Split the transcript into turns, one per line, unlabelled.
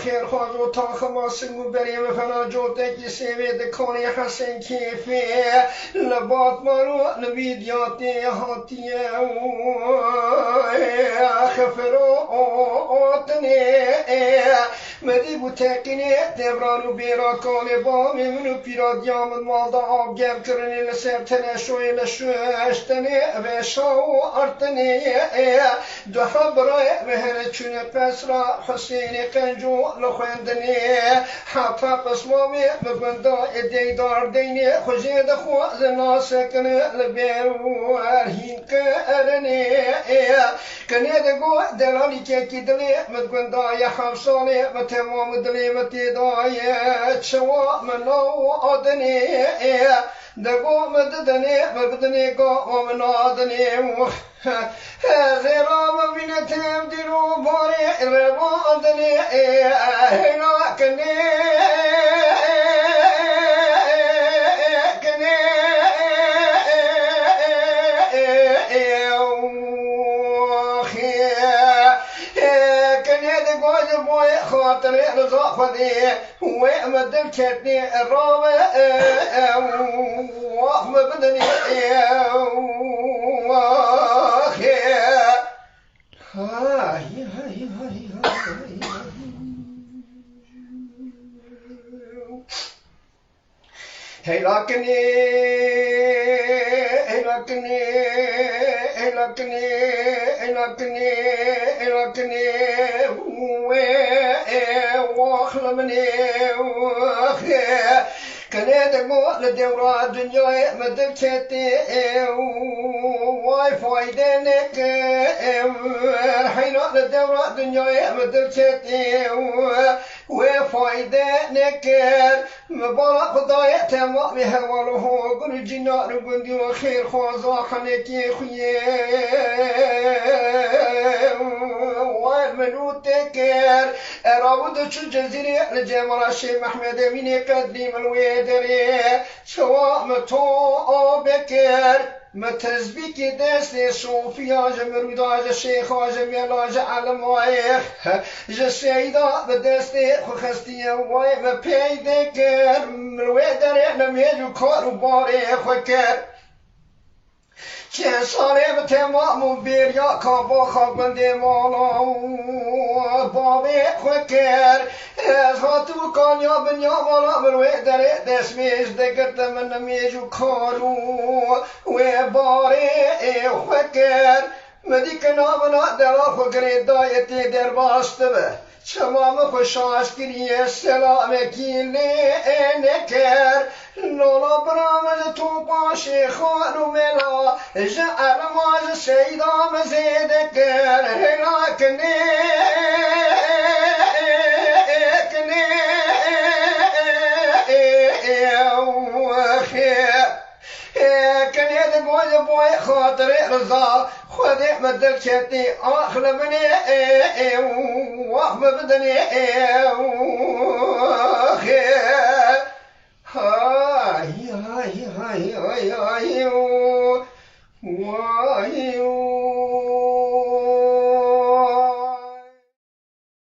خیر خواهد و تا خماسنگو بریم فنا جوته کی سوید کنی حسن کیفی لبات مارو نویدیاتی هاتیه خفرو آتنی مدی بو تقینی دبرانو بیرا کالی با میمونو پیرا دیامد مالدا آب گب کرنی لسر تنشوی لشوشتنی وشاو ارتنی دوها برای مهر چون پس را حسینی قنجو لخوندنی حتی قسمامی مبندا ادی دار دینی خوزید خواز ناسکن لبیرو ارهین کرنی کنید گو دلالی که دلی مدگندا یا حفصالی متمام دلی متدای چوا منو آدنی دگو مددنی مبدنی گو منادنی زیرا مبینتم دیرو باری روادنی هینا کنی خاطري رزاقدي وأمد الكتني الرابع وأحمد بدني كنيد قول دورا دنيا مدكتي واي فايدنك حين دورا دنيا مدكتي وفايدنك مبارك خدايا تمام هواله قل جنا ربندي وخير خوازاخنك خويا والمنوتكر رابط شو جزيرة الجمال الشيخ محمد أمين قديم الويدري سواء متو بكر متزبيك دست صوفيا جمروداج الشيخ جميلاج علم وايخ جسيدا بدست خستي واي مبيدكر الويدري نميجو كارو باري خكر چه ساله تمام بیریا کابا خوابنده مالا بابی خوکر از هاتو کانیا بنیا مالا مروی در دسمیش دگرد من نمیجو کارو و باری خوکر مدی کنامنا دلا خوکری دایتی در باسته به تمام خوشاش کریه سلام کیلی نکر لولا برامز تو پاشی خانو ملا جعل ماز سیدا مزید کر هلا کنی کنی دگوی بوی خاطر رضا خود مدل کتی آخر منی واحمد بدنی هاي